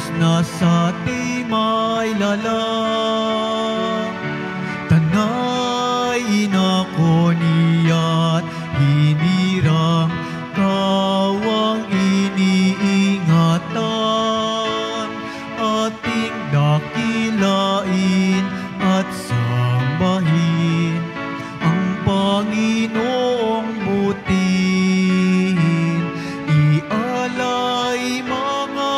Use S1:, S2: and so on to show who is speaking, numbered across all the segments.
S1: Diyos na sa timay lalang, tanay inako niya't hinirang kawang iniingatan, ating dakilain at sambahin ang Panginoong butihin, ialay mga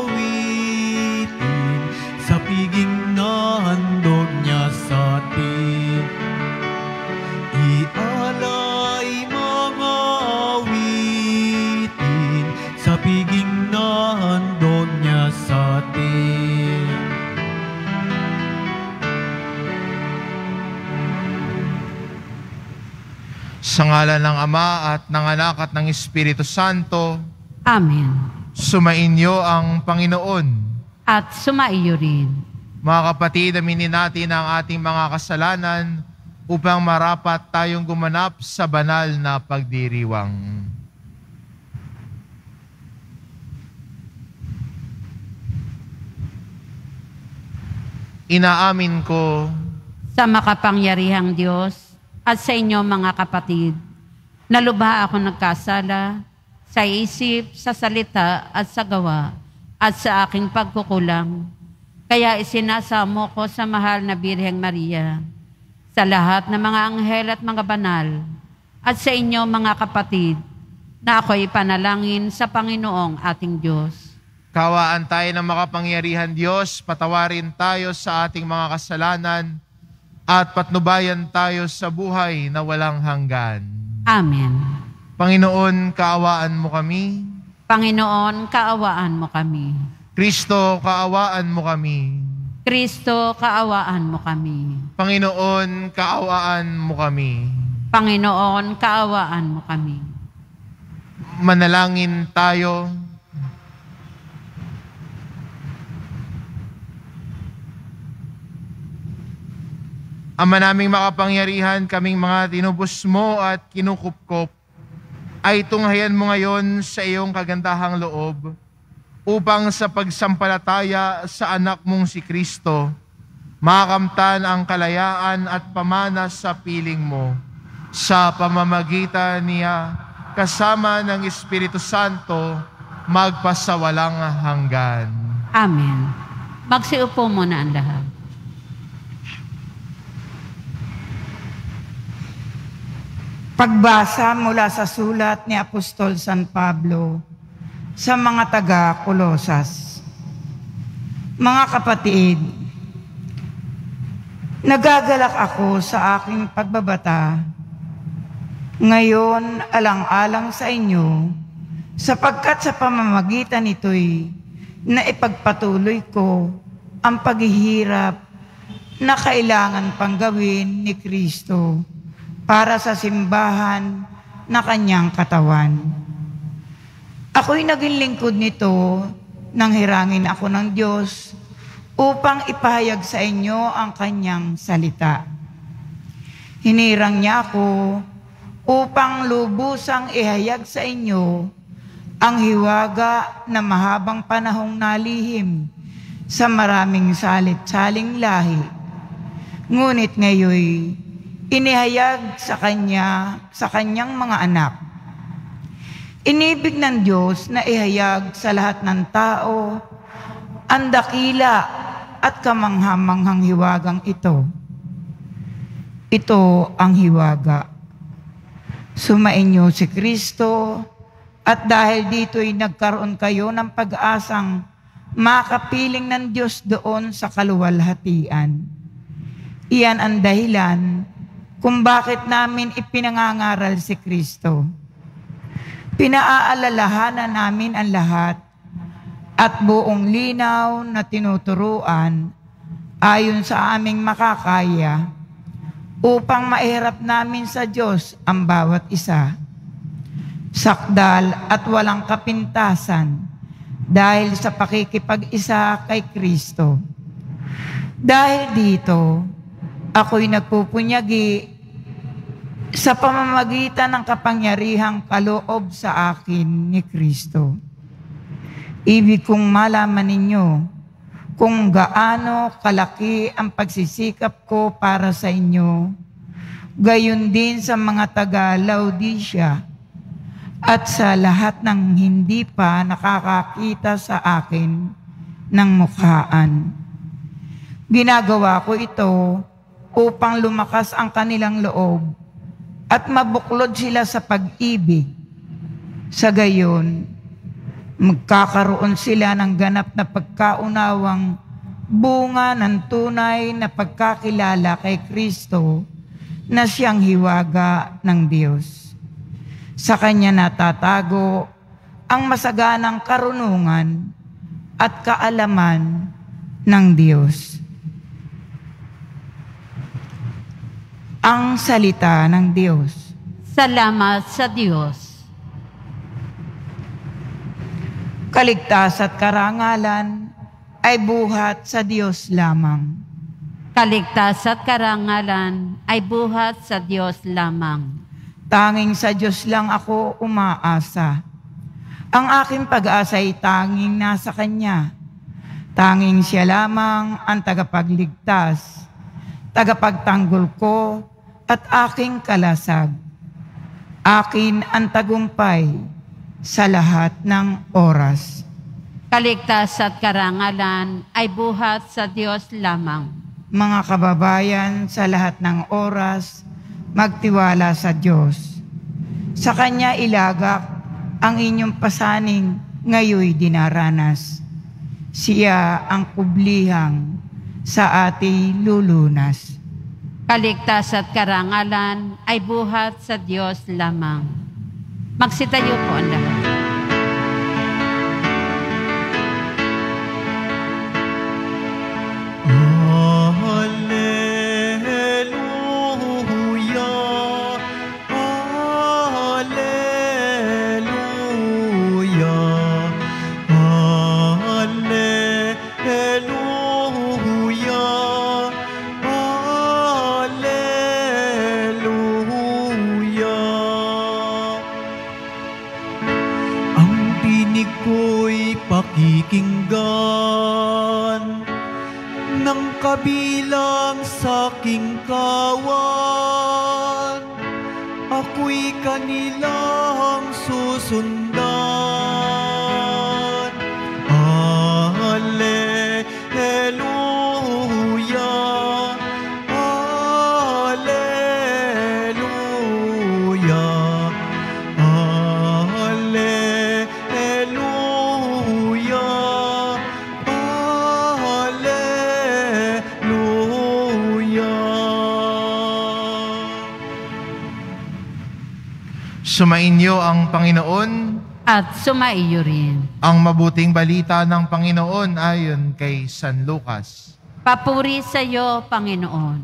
S1: awitin sa piging na handog niya sa atin. Ialay mga awitin sa piging na handog niya sa atin.
S2: Sa ngalan ng Ama at ng Anak at ng Espiritu Santo.
S3: Amen.
S2: Sumainyo ang Panginoon.
S3: At sumaiyo rin.
S2: Mga kapatid, aminin natin ang ating mga kasalanan upang marapat tayong gumanap sa banal na pagdiriwang. Inaamin ko
S3: Sa makapangyarihang Diyos at sa inyo mga kapatid, na lubha ako nagkasala sa isip, sa salita at sa gawa at sa aking pagkukulang. Kaya isinasamo ko sa mahal na Birheng Maria, sa lahat ng mga anghel at mga banal, at sa inyo mga kapatid, na ako'y panalangin sa Panginoong ating Diyos.
S2: kawaan tayo ng makapangyarihan Diyos, patawarin tayo sa ating mga kasalanan, at patnubayan tayo sa buhay na walang hanggan.
S3: Amen.
S2: Panginoon, kaawaan mo kami.
S3: Panginoon, kaawaan mo kami.
S2: Kristo, kaawaan mo kami.
S3: Kristo, kaawaan mo kami.
S2: Panginoon, kaawaan mo kami.
S3: Panginoon, kaawaan mo kami.
S2: Manalangin tayo. Ama naming makapangyarihan, kaming mga tinubos mo at kinukupkop, ay tunghayan mo ngayon sa iyong kagandahang loob upang sa pagsampalataya sa anak mong si Kristo, makamtan ang kalayaan at pamana sa piling mo sa pamamagitan niya kasama ng Espiritu Santo magpasawalang hanggan.
S3: Amen. Magsiupo muna ang lahat.
S4: Pagbasa mula sa sulat ni Apostol San Pablo sa mga taga-Kolosas. Mga kapatid, nagagalak ako sa aking pagbabata. Ngayon, alang-alang sa inyo, sapagkat sa pamamagitan nito'y naipagpatuloy ko ang paghihirap na kailangan pang gawin ni Kristo para sa simbahan na kanyang katawan. Ako'y naging lingkod nito nang hirangin ako ng Diyos upang ipahayag sa inyo ang kanyang salita. Hinirang niya ako upang lubusang ihayag sa inyo ang hiwaga na mahabang panahong nalihim sa maraming salit-saling lahi. Ngunit ngayoy, inihayag sa kanyang mga anak. Inibig ng Diyos na ihayag sa lahat ng tao ang dakila at kamanghamanghang hiwagang ito. Ito ang hiwaga. Sumainyo si Kristo, at dahil dito'y nagkaroon kayo ng pag-asang makapiling ng Diyos doon sa kaluwalhatian. Iyan ang dahilan kung bakit namin ipinangangaral si Kristo. Pinaaalalahanan namin ang lahat at buong linaw na tinuturuan ayon sa aming makakaya upang maihirap namin sa Diyos ang bawat isa. Sakdal at walang kapintasan dahil sa pakikipag-isa kay Kristo. Dahil dito, ako'y nagpupunyagi sa pamamagitan ng kapangyarihang kaloob sa akin ni Kristo. Ibig kong malaman ninyo kung gaano kalaki ang pagsisikap ko para sa inyo, gayon din sa mga taga-Laodicea at sa lahat ng hindi pa nakakakita sa akin ng mukhaan. Ginagawa ko ito upang lumakas ang kanilang loob at mabuklod sila sa pag-ibig. Sa gayon, magkakaroon sila ng ganap na pagkaunawang bunga ng tunay na pagkakilala kay Kristo na siyang hiwaga ng Diyos. Sa Kanya natatago ang masaganang karunungan at kaalaman ng Diyos. Ang salita ng Diyos.
S3: Salamat sa Diyos.
S4: Kaligtas at karangalan ay buhat sa Diyos lamang.
S3: Kaligtas at karangalan ay buhat sa Diyos lamang.
S4: Tanging sa Diyos lang ako umaasa. Ang aking pag-asa ay tanging nasa Kanya. Tanging Siya lamang ang tagapagligtas, tagapagtanggol ko at aking kalasag. Akin ang tagumpay sa lahat ng oras.
S3: Kaligtas at karangalan ay buhat sa Diyos lamang.
S4: Mga kababayan, sa lahat ng oras, magtiwala sa Diyos. Sa Kanya ilagak ang inyong pasaning ngayoy dinaranas. Siya ang kublihang sa ating lulunas.
S3: Kaligtas at karangalan ay buhat sa Diyos lamang. Magsitayo po ang lahat.
S1: Pakikinggan ng kabilang sa aking kawan, ako'y kanilang susundan. Alleluia, alleluia,
S2: Sumainyo ang Panginoon.
S3: At sumaiyo rin.
S2: Ang mabuting balita ng Panginoon ayon kay San Lucas.
S3: Papuri sa iyo, Panginoon.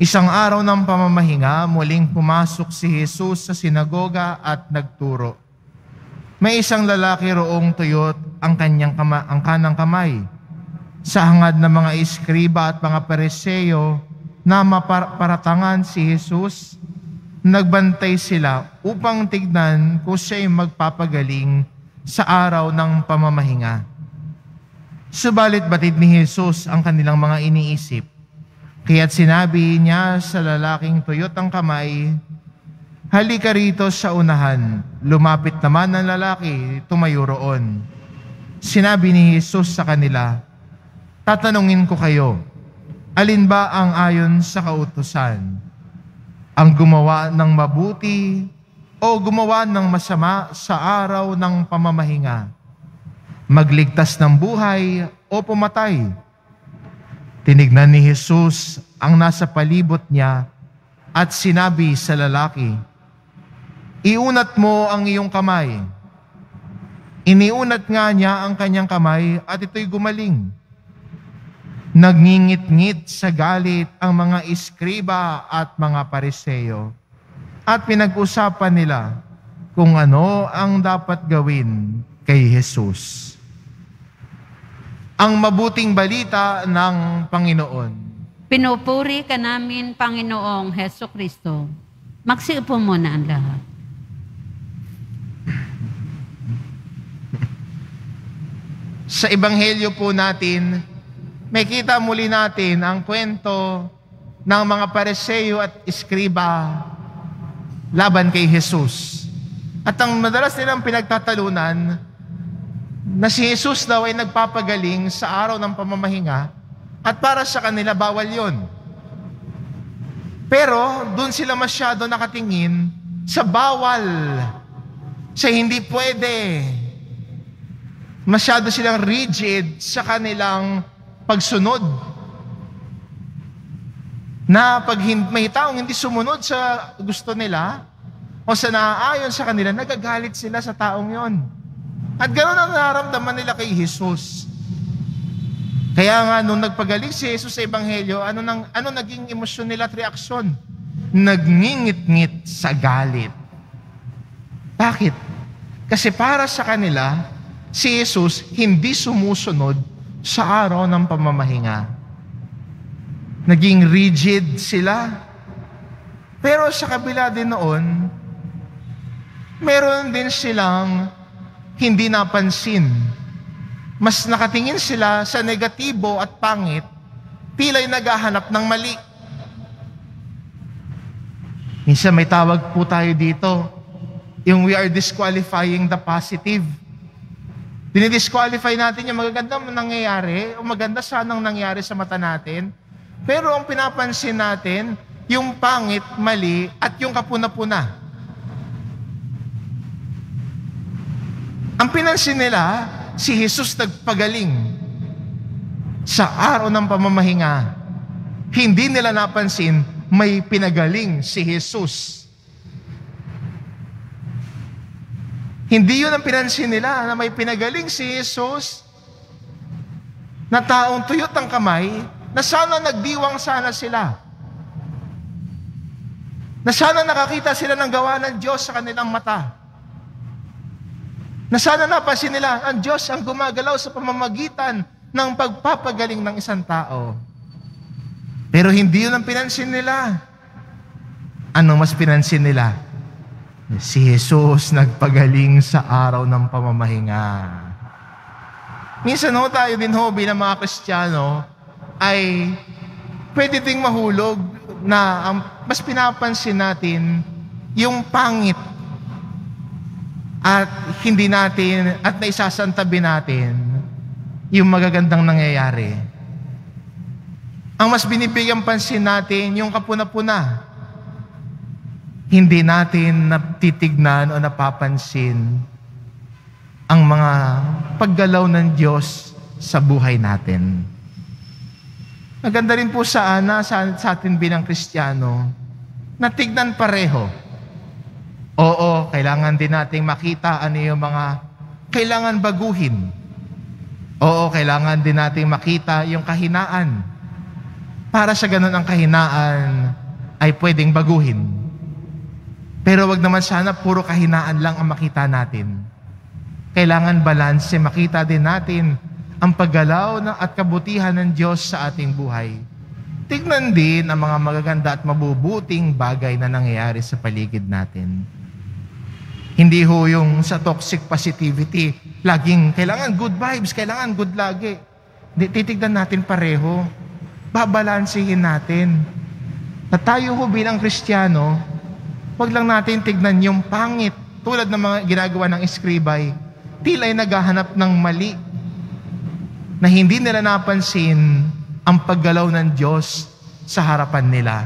S2: Isang araw ng pamamahinga, muling pumasok si Jesus sa sinagoga at nagturo. May isang lalaki roong tuyot ang kanang kamay. Sa hangad ng mga iskriba at mga Pariseo na maparatangan si Jesus, nagbantay sila upang tignan kung siya'y magpapagaling sa araw ng pamamahinga. Subalit batid ni Jesus ang kanilang mga iniisip. Kaya't sinabi niya sa lalaking tuyot ang kamay, "Halika rito sa unahan." Lumapit naman ang lalaki, tumayo roon. Sinabi ni Jesus sa kanila, "Tatanungin ko kayo, alin ba ang ayon sa kautusan? Ang gumawa ng mabuti o gumawa ng masama sa araw ng pamamahinga? Magligtas ng buhay o pumatay?" Tinignan ni Jesus ang nasa palibot niya at sinabi sa lalaki, "Iunat mo ang iyong kamay." Iniunat nga niya ang kanyang kamay at ito'y gumaling. Nagngingit-ngit sa galit ang mga iskriba at mga Pariseo at pinag-usapan nila kung ano ang dapat gawin kay Jesus. Ang mabuting balita ng Panginoon.
S3: Pinupuri ka namin, Panginoong Hesukristo. Magsiupo muna ang lahat.
S2: Sa Ebanghelyo po natin, may kita muli natin ang kwento ng mga Pariseo at Iskriba laban kay Jesus. At ang madalas nilang pinagtatalunan na si Jesus daw ay nagpapagaling sa araw ng pamamahinga at para sa kanila bawal yon. Pero doon sila masyado nakatingin sa bawal, sa hindi pwede. Masyado silang rigid sa kanilang pagsunod. Na pag may taong hindi sumunod sa gusto nila o sa naaayon sa kanila, nagagalit sila sa taong yon. At ganoon ang nararamdaman nila kay Jesus. Kaya nga nung nagpagaling si Jesus sa Ebanghelyo, ano naging emosyon nila at reaksyon? Nagngingit-ngit sa galit. Bakit? Kasi para sa kanila, si Jesus hindi sumusunod sa araw ng pamamahinga. Naging rigid sila. Pero sa kabila din noon, meron din silang hindi napansin. Mas nakatingin sila sa negatibo at pangit, tila'y naghahanap ng mali. Minsan may tawag po tayo dito, yung we are disqualifying the positive. Dinidisqualify natin yung magaganda nangyayari, o maganda sanang nangyari sa mata natin, pero ang pinapansin natin, yung pangit, mali, at yung kapuna-puna. Ang pinansin nila, si Jesus nagpagaling sa araw ng pamamahinga. Hindi nila napansin, may pinagaling si Jesus. Hindi yun ang pinansin nila, na may pinagaling si Jesus, na taong tuyot ang kamay, na sana nagdiwang sana sila. Na sana nakakita sila ng gawa ng Diyos sa kanilang mata. Na sana napansin nila, ang Diyos ang gumagalaw sa pamamagitan ng pagpapagaling ng isang tao. Pero hindi yun ang pinansin nila. Ano mas pinansin nila? Si Jesus nagpagaling sa araw ng pamamahinga. Minsan tayo din bilang mga Kristiyano ay pwede ding mahulog na ang mas pinapansin natin yung pangit at hindi natin at naisasantabi natin yung magagandang nangyayari. Ang mas binibigyan pansin natin yung kapuna-puna. Hindi natin natitignan o napapansin ang mga paggalaw ng Diyos sa buhay natin. Maganda rin po sa atin bilang Kristiyano na tignan pareho. Oo, kailangan din nating makita ano yung mga kailangan baguhin. Oo, kailangan din nating makita yung kahinaan. Para sa ganun ang kahinaan ay pwedeng baguhin. Pero wag naman sana puro kahinaan lang ang makita natin. Kailangan balanse, makita din natin ang paggalaw at kabutihan ng Diyos sa ating buhay. Tignan din ang mga magaganda at mabubuting bagay na nangyayari sa paligid natin. Hindi yung sa toxic positivity, laging kailangan good vibes, kailangan good lagi. Titignan natin pareho. Babalansihin natin. At tayo bilang Kristiyano, wag lang natin tignan yung pangit tulad ng mga ginagawa ng Iskribay. Tila'y naghahanap ng mali na hindi nila napansin ang paggalaw ng Diyos sa harapan nila.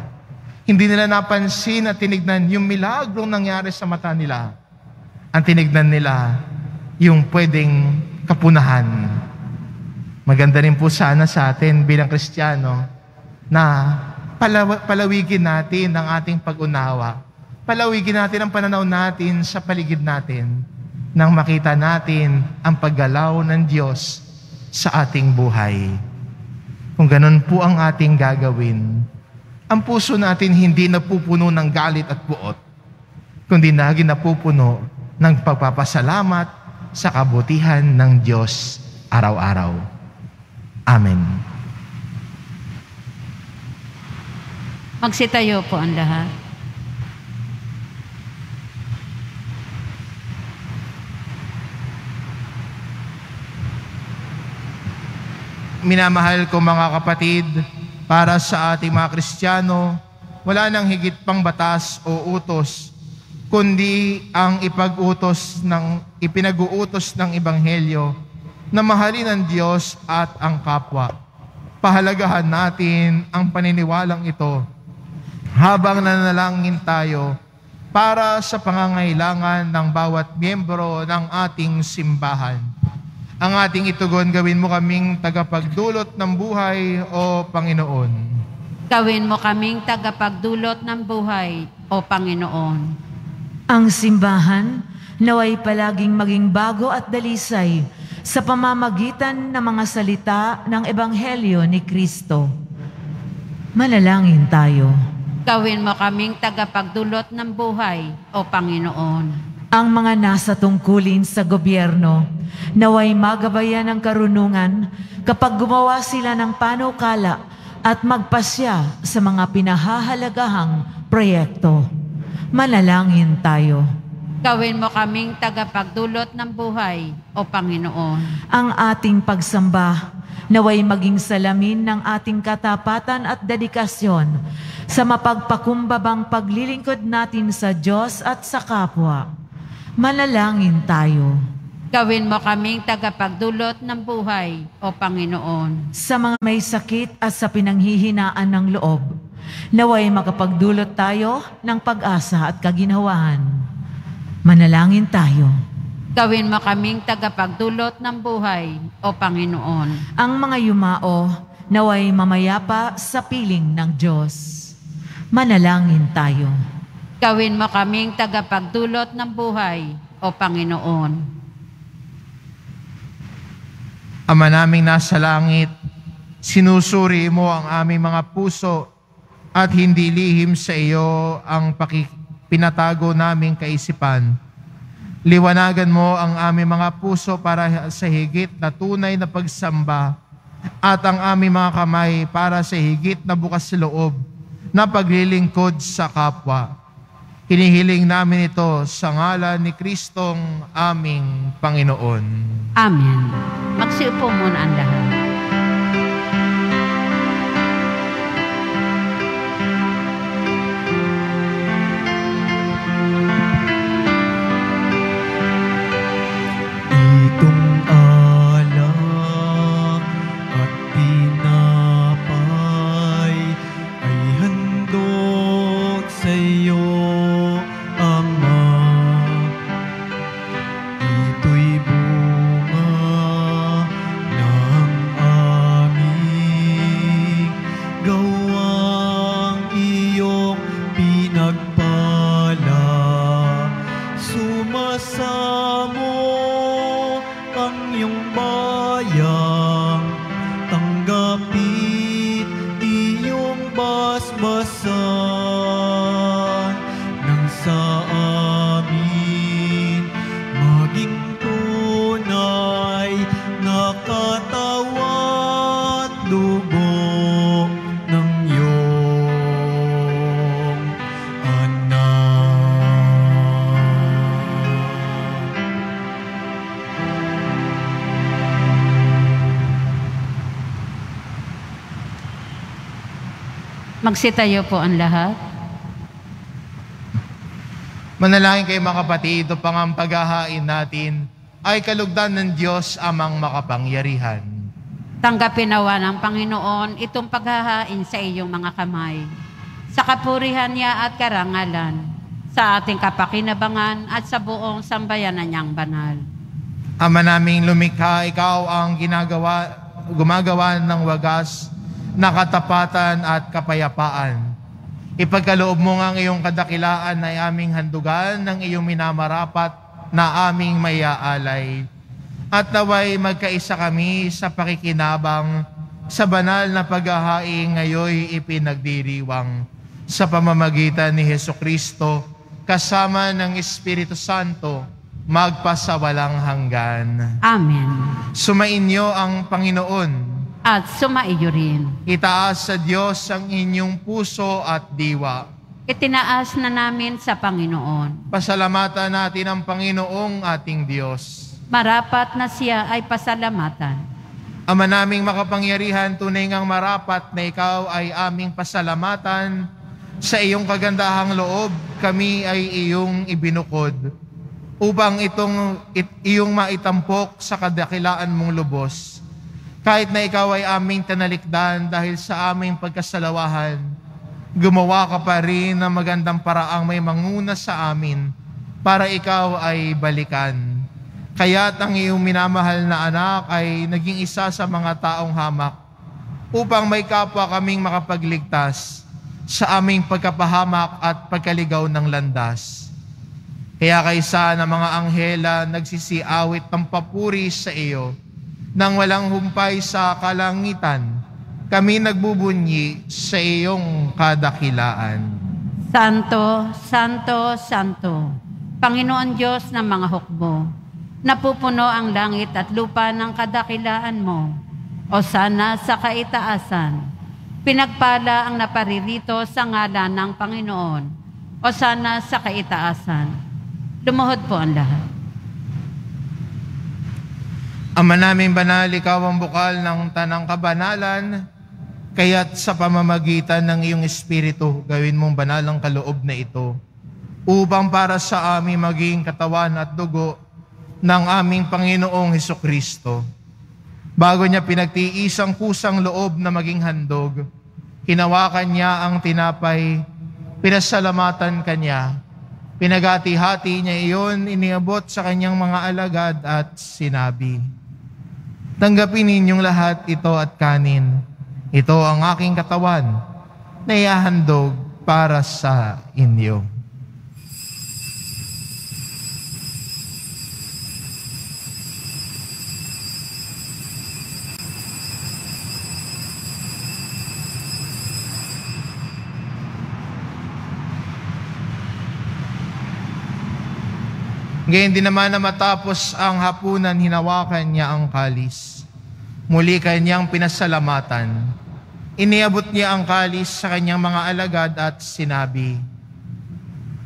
S2: Hindi nila napansin at tinignan yung milagrong nangyari sa mata nila. Ang tinignan nila yung pwedeng kapunahan. Maganda rin po sana sa atin bilang Kristiyano na palawigin natin ang ating pag-unawa. Palawigin natin ang pananaw natin sa paligid natin nang makita natin ang paggalaw ng Diyos sa ating buhay. Kung ganun po ang ating gagawin, ang puso natin hindi napupuno ng galit at puot, kundi lagi napupuno ng pagpapasalamat sa kabutihan ng Diyos araw-araw. Amen.
S3: Magsitayo po ang lahat.
S2: Minamahal ko mga kapatid, para sa ating mga Kristiyano, wala nang higit pang batas o utos, kundi ang ipinag-uutos ng Ebanghelyo na mahalin ang Diyos at ang kapwa. Pahalagahan natin ang paniniwalang ito habang nanalangin tayo para sa pangangailangan ng bawat miyembro ng ating simbahan. Ang ating itugon, gawin mo kaming tagapagdulot ng buhay, O Panginoon.
S3: Gawin mo kaming tagapagdulot ng buhay, O Panginoon.
S5: Ang simbahan naway palaging maging bago at dalisay sa pamamagitan ng mga salita ng Ebanghelyo ni Kristo. Manalangin tayo.
S3: Gawin mo kaming tagapagdulot ng buhay, O Panginoon.
S5: Ang mga nasa tungkulin sa gobyerno naway magabayan ng karunungan kapag gumawa sila ng panukala at magpasya sa mga pinahahalagahang proyekto. Manalangin tayo.
S3: Gawin mo kaming tagapagdulot ng buhay, O Panginoon.
S5: Ang ating pagsamba naway maging salamin ng ating katapatan at dedikasyon sa mapagpakumbabang paglilingkod natin sa Diyos at sa kapwa. Manalangin tayo.
S3: Gawin mo kaming tagapagdulot ng buhay, O Panginoon.
S5: Sa mga may sakit at sa pinanghihinaan ng loob, naway makapagdulot tayo ng pag-asa at kaginhawahan. Manalangin tayo.
S3: Gawin mo kaming tagapagdulot ng buhay, O Panginoon.
S5: Ang mga yumao, naway mamayapa sa piling ng Diyos. Manalangin tayo.
S3: Gawin mo kaming tagapagdulot ng buhay, O Panginoon.
S2: Ama naming nasa langit, sinusuri mo ang aming mga puso at hindi lihim sa iyo ang pinatago naming kaisipan. Liwanagan mo ang aming mga puso para sa higit na tunay na pagsamba at ang aming mga kamay para sa higit na bukas loob na paglilingkod sa kapwa. Hinihiling namin ito sa ngalan ni Kristong aming Panginoon.
S3: Amen. Magsiupo muna ang lahat.
S1: Itong alak at tinapay ay handog sa iyo, Ama. Ito'y bunga ng aming gawang iyong pinagpala. Sumasamo ang iyong bayang, tanggapit iyong basbasan nang sa amin maging tunay na katawan at dugo ng iyong anak.
S3: Magsitayo po ang lahat.
S2: Manalangin kayo mga kapatid, ito pang ang paghahain natin ay kalugdan ng Diyos amang makapangyarihan.
S3: Tanggapin nawa ng Panginoon itong paghahain sa iyong mga kamay. Sa kapurihan niya at karangalan, sa ating kapakinabangan at sa buong sambayanan niyang banal.
S2: Ama naming lumikha, ikaw ang gumagawa ng wagas na katapatan at kapayapaan. Ipagkaloob mo nga ang iyong kadakilaan ay aming handugan ng iyong minamarapat na aming mayaalay. At naway magkaisa kami sa pakikinabang sa banal na paghahain ngayoy ipinagdiriwang sa pamamagitan ni Hesukristo kasama ng Espiritu Santo magpasawalang hanggan.
S3: Amen.
S2: Sumainyo ang Panginoon.
S3: At sumaiyo rin.
S2: Itaas sa Diyos ang inyong puso at diwa.
S3: Itinaas na namin sa Panginoon.
S2: Pasalamatan natin ang Panginoong ating Diyos.
S3: Marapat na siya ay pasalamatan.
S2: Ama naming makapangyarihan, tunay ngang marapat na ikaw ay aming pasalamatan. Sa iyong kagandahang loob, kami ay iyong ibinukod upang iyong maitampok sa kadakilaan mong lubos. Kahit na ikaw ay aming tinalikdan dahil sa aming pagkasalawahan, gumawa ka pa rin ng magandang paraang may manguna sa amin para ikaw ay balikan. Kaya't ang iyong minamahal na anak ay naging isa sa mga taong hamak upang may kapwa kaming makapagligtas sa aming pagkapahamak at pagkaligaw ng landas. Kaya kaysa ng mga anghela nagsisiawit ng papuri sa iyo, nang walang humpay sa kalangitan, kami nagbubunyi sa iyong kadakilaan.
S3: Santo, Santo, Santo, Panginoon Diyos ng mga hukbo, napupuno ang langit at lupa ng kadakilaan mo. O sana sa kaitaasan, pinagpala ang naparirito sa ngalan ng Panginoon. O sana sa kaitaasan. Lumuhod po ang lahat.
S2: Ama naming banal, ikaw ang bukal ng tanang kabanalan, kaya't sa pamamagitan ng iyong Espiritu, gawin mong banal ang kaloob na ito, upang para sa amin maging katawan at dugo ng aming Panginoong Hesukristo. Bago niya pinagtiisang kusang loob na maging handog, hinawakan niya ang tinapay, pinasalamatan kanya, pinagati-hati niya iyon, iniabot sa kanyang mga alagad at sinabi, "Tanggapin ninyong lahat ito at kanin. Ito ang aking katawan na ihahandog para sa inyo." Ngayon din naman na matapos ang hapunan, hinawakan niya ang kalis. Muli kanyang pinasalamatan. Iniabot niya ang kalis sa kanyang mga alagad at sinabi,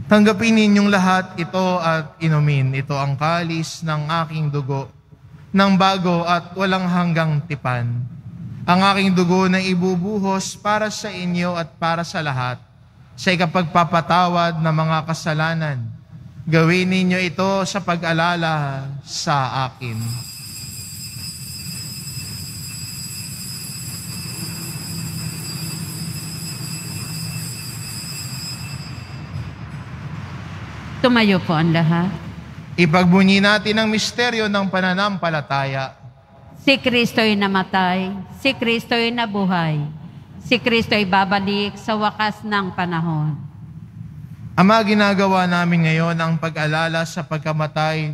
S2: "Tanggapin ninyong lahat ito at inumin. Ito ang kalis ng aking dugo, ng bago at walang hanggang tipan. Ang aking dugo na ibubuhos para sa inyo at para sa lahat, sa ikapagpapatawad ng mga kasalanan. Gawin ninyo ito sa pag-alala sa akin."
S3: Tumayo po ang lahat.
S2: Ipagbunyi natin ang misteryo ng pananampalataya.
S3: Si Kristo'y namatay, si Kristo'y nabuhay, si Kristo'y babalik sa wakas ng panahon.
S2: Ama, ginagawa namin ngayon ang pag-alala sa pagkamatay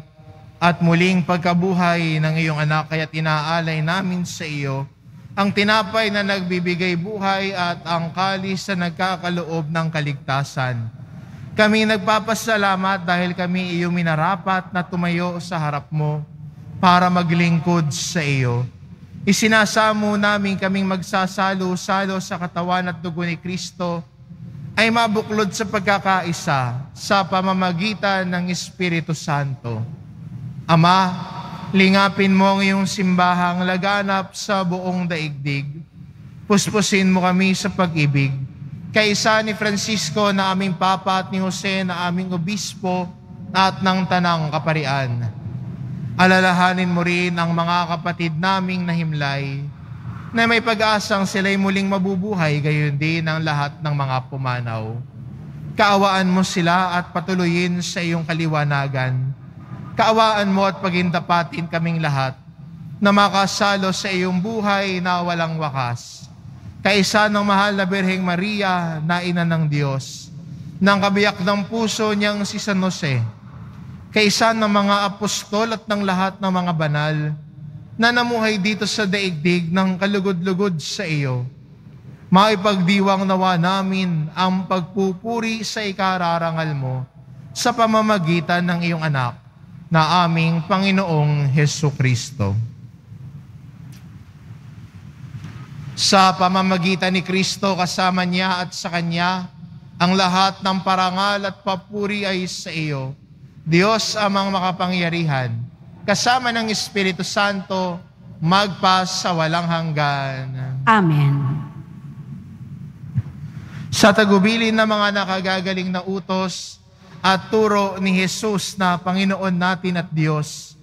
S2: at muling pagkabuhay ng iyong anak, kaya tinaalay namin sa iyo ang tinapay na nagbibigay buhay at ang kalis na nagkakaloob ng kaligtasan. Kami nagpapasalamat dahil kami iyong minarapat na tumayo sa harap mo para maglingkod sa iyo. Isinasamo namin kaming magsasalo-salo sa katawan at dugo ni Kristo ay mabuklod sa pagkakaisa sa pamamagitan ng Espiritu Santo. Ama, lingapin mo ang iyong simbahang laganap sa buong daigdig. Puspusin mo kami sa pag-ibig. Kaisa ni Francisco na aming Papa at ni Jose na aming Obispo at ng Tanang Kaparian. Alalahanin mo rin ang mga kapatid naming nahimlay na may pag-asang sila'y muling mabubuhay, gayon din ang lahat ng mga pumanaw. Kaawaan mo sila at patuloyin sa iyong kaliwanagan. Kaawaan mo at pagindapatin kaming lahat na makasalo sa iyong buhay na walang wakas. Kaisa ng mahal na Birheng Maria na ina ng Diyos, ng kabiyak ng puso niyang si San Jose, kaisa ng mga apostol at ng lahat ng mga banal na namuhay dito sa daigdig ng kalugod-lugod sa iyo, maipagdiwang nawa namin ang pagpupuri sa ikararangal mo sa pamamagitan ng iyong anak na aming Panginoong Hesukristo. Sa pamamagitan ni Kristo, kasama niya at sa Kanya, ang lahat ng parangal at papuri ay sa iyo, Diyos amang makapangyarihan, kasama ng Espiritu Santo, magpasawalang hanggan.
S3: Amen.
S2: Sa tagubilin ng mga nakagagaling na utos at turo ni Jesus na Panginoon natin at Diyos,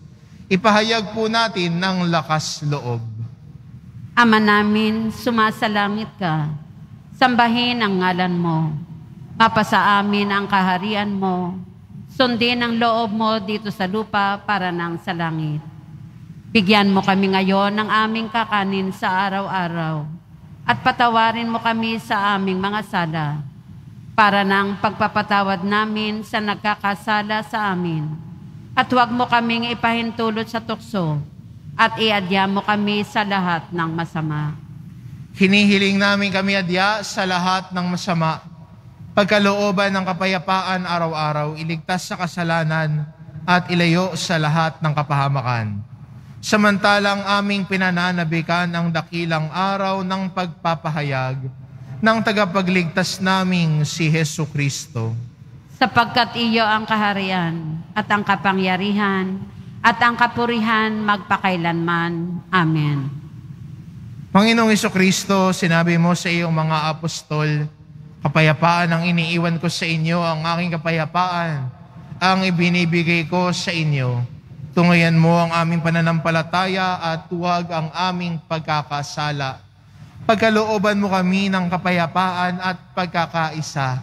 S2: ipahayag po natin ng lakas loob.
S3: Ama namin, sumasalangit ka. Sambahin ang ngalan mo. Mapasa amin ang kaharian mo. Sundin ang loob mo dito sa lupa para nang sa langit. Bigyan mo kami ngayon ng aming kakanin sa araw-araw. At patawarin mo kami sa aming mga sala. Para nang pagpapatawad namin sa nagkakasala sa amin. At huwag mo kaming ipahintulot sa tukso. At iadya mo kami sa lahat ng masama.
S2: Hinihiling namin kami adya sa lahat ng masama. Pagkalooban ng kapayapaan araw-araw, iligtas sa kasalanan at ilayo sa lahat ng kapahamakan. Samantalang aming pinananabikan ang dakilang araw ng pagpapahayag ng tagapagligtas naming si Hesu Kristo.
S3: Sapagkat iyo ang kaharian at ang kapangyarihan at ang kapurihan magpakailanman. Amen.
S2: Panginoong Jesucristo, sinabi mo sa iyong mga apostol, kapayapaan ang iniiwan ko sa inyo, ang aking kapayapaan ang ibinibigay ko sa inyo. Tungayan mo ang aming pananampalataya at huwag ang aming pagkakasala. Pagkalooban mo kami ng kapayapaan at pagkakaisa.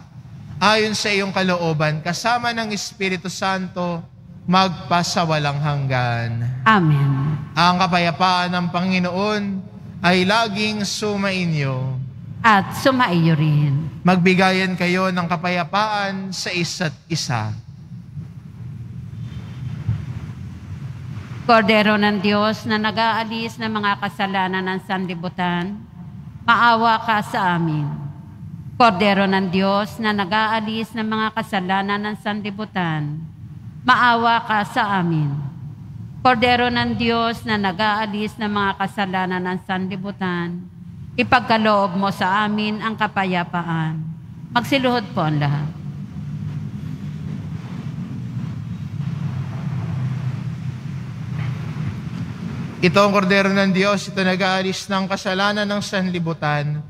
S2: Ayon sa iyong kalooban, kasama ng Espiritu Santo, magpasawalang hanggan.
S3: Amen.
S2: Ang kapayapaan ng Panginoon ay laging sumainyo.
S3: At sumaiyo rin.
S2: Magbigayan kayo ng kapayapaan sa isa't isa.
S3: Kordero ng Diyos na nag-aalis ng mga kasalanan ng sanlibutan, maawa ka sa amin. Kordero ng Diyos na nag-aalis ng mga kasalanan ng sanlibutan, maawa ka sa amin. Kordero ng Diyos na nag-aalis ng mga kasalanan ng sanlibutan, ipagkaloob mo sa amin ang kapayapaan. Magsiluhod po ang lahat.
S2: Ito ang kordero ng Diyos, ito nag-aalis ng kasalanan ng sanlibutan.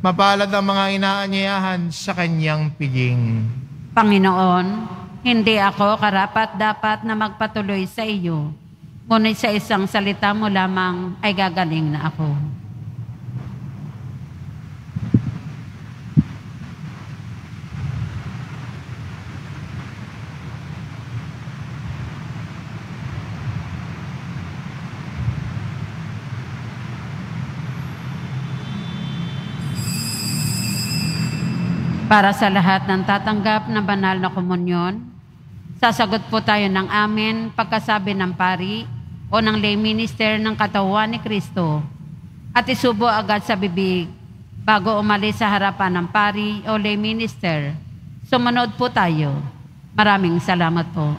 S2: Mapalad ang mga inaanyayahan sa kanyang piging.
S3: Panginoon, hindi ako karapat-dapat na magpatuloy sa iyo, ngunit sa isang salita mo lamang ay gagaling na ako. Para sa lahat ng tatanggap ng banal na komunyon, sasagot po tayo ng amen pagkasabi ng pari o ng lay minister ng katawan ni Kristo at isubo agad sa bibig bago umalis sa harapan ng pari o lay minister. Sumunod po tayo. Maraming salamat po.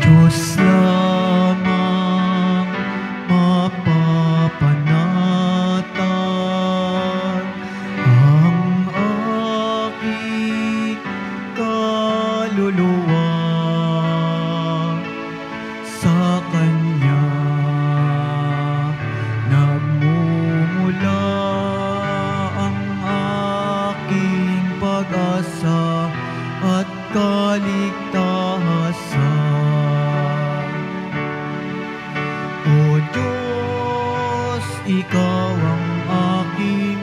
S1: Diyos lamang mapapanatan ang aking kaluluwa. Sa Kanya nagmumula ang aking pag-asa at kaligtasan. O Diyos, Ikaw ang aking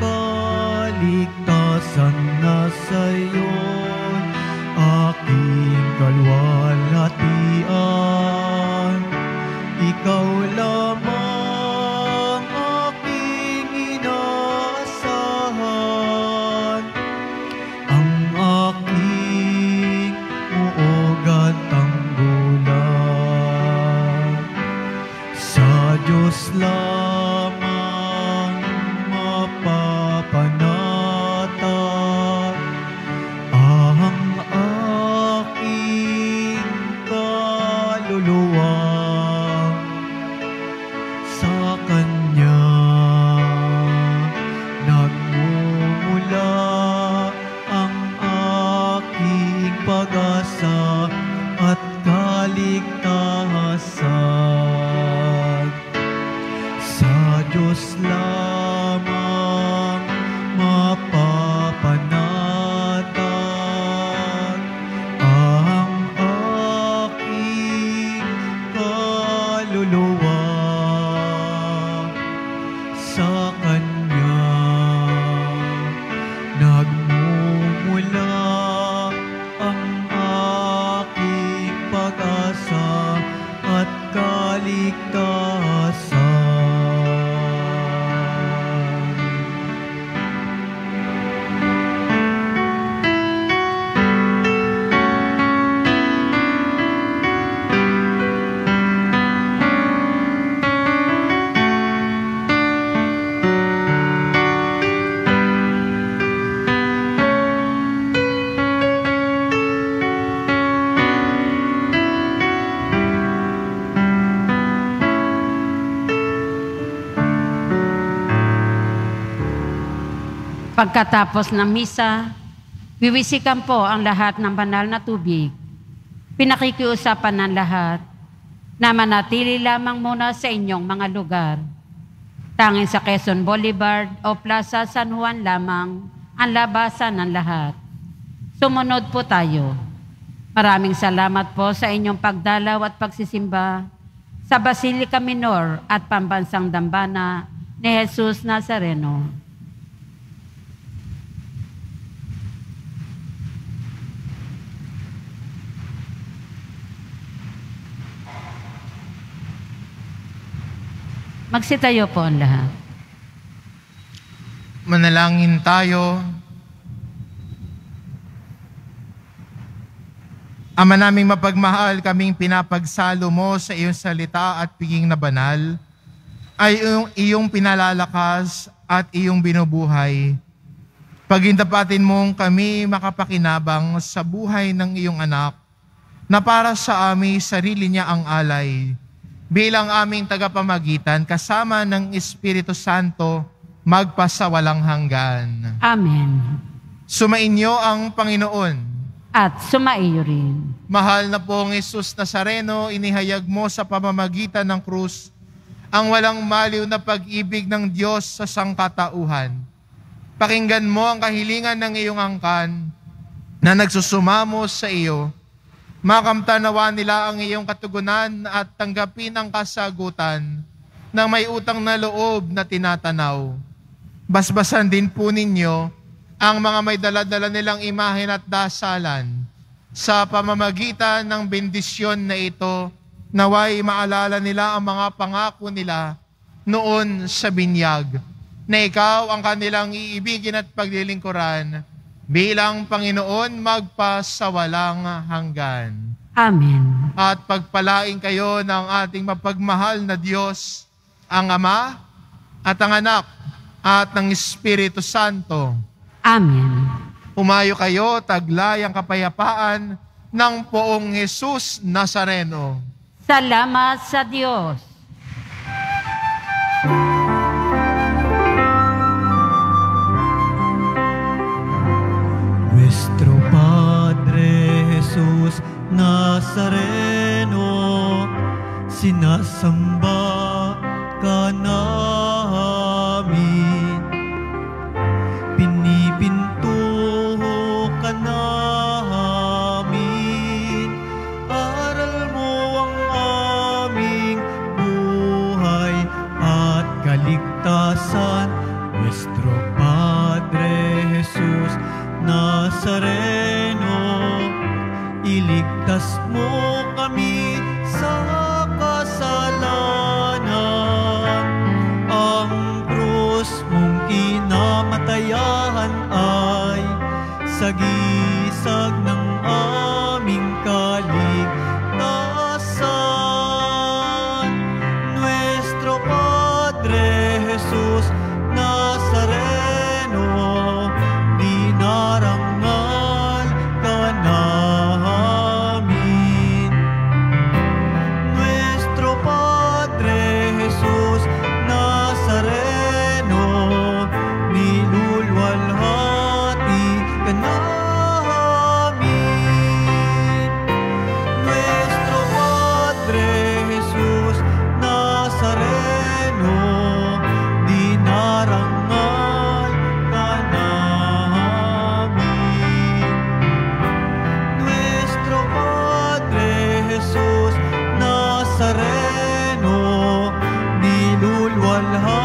S1: kaligtasan, nasa iyo'y aking kalwalhatian. Ikaw lamang aking inaasahan, ang aking muog at tanggulan. Sa Diyos lamang mapapanatag ang aking kaluluwa. Sa Diyos lamang mapapanatag ang aking kaluluwa sa Kanya. Nagmumula ang aking pag-asa at kaligtasan.
S3: Pagkatapos ng misa, wiwisikan po ang lahat ng banal na tubig. Pinakikiusapan ng lahat na manatili lamang muna sa inyong mga lugar. Tanging sa Quezon Boulevard o Plaza San Juan lamang ang labasan ng lahat. Sumunod po tayo. Maraming salamat po sa inyong pagdalaw at pagsisimba sa Basilica Minor at Pambansang Dambana ni Jesus Nazareno. Magsitayo po ang lahat.
S2: Manalangin tayo. Ama naming mapagmahal, kaming pinapagsalo mo sa iyong salita at piging na banal, ay iyong pinalalakas at iyong binubuhay. Pagindapatin mong kami makapakinabang sa buhay ng iyong anak, na para sa amin sarili niya ang alay, bilang aming tagapamagitan kasama ng Espiritu Santo magpasawalang hanggan.
S3: Amen.
S2: Sumainyo ang Panginoon.
S3: At sumaiyo rin.
S2: Mahal na pong Jesus Nazareno, inihayag mo sa pamamagitan ng krus ang walang maliw na pag-ibig ng Diyos sa sangkatauhan. Pakinggan mo ang kahilingan ng iyong angkan na nagsusumamo sa iyo. Makamtanawa nila ang iyong katugunan at tanggapin ang kasagutan ng may utang na loob na tinatanaw. Basbasan din po ninyo ang mga may dala-dala nilang imahen at dasalan sa pamamagitan ng bendisyon na ito, naway maalala nila ang mga pangako nila noon sa binyag, na ikaw ang kanilang iibigin at paglilingkuran bilang Panginoon magpasawalang hanggan.
S3: Amen.
S2: At pagpalain kayo ng ating mapagmahal na Diyos, ang Ama at ang Anak at ng Espiritu Santo.
S3: Amen.
S2: Humayo kayo, taglay ang kapayapaan ng Poong Jesus Nazareno.
S3: Salamat sa Diyos.
S1: Nuestro Padre Jesus Nazareno, sinasamba ka namin, pinipinto ka namin, aral mo ang aming buhay at kaligtasan. Nuestro Padre Jesus Nazareno, iligtas mo kami sa kasalanan. Ang krus mong kinamatayan ay sagisag ng aming kaligtasan. Nuestro Padre Jesus Nazareno, dinarangal ka namin. Nuestro Padre Jesus Nazareno, nilulwalhati ka namin. Nuestro Padre Jesus Nazareno, Alhambra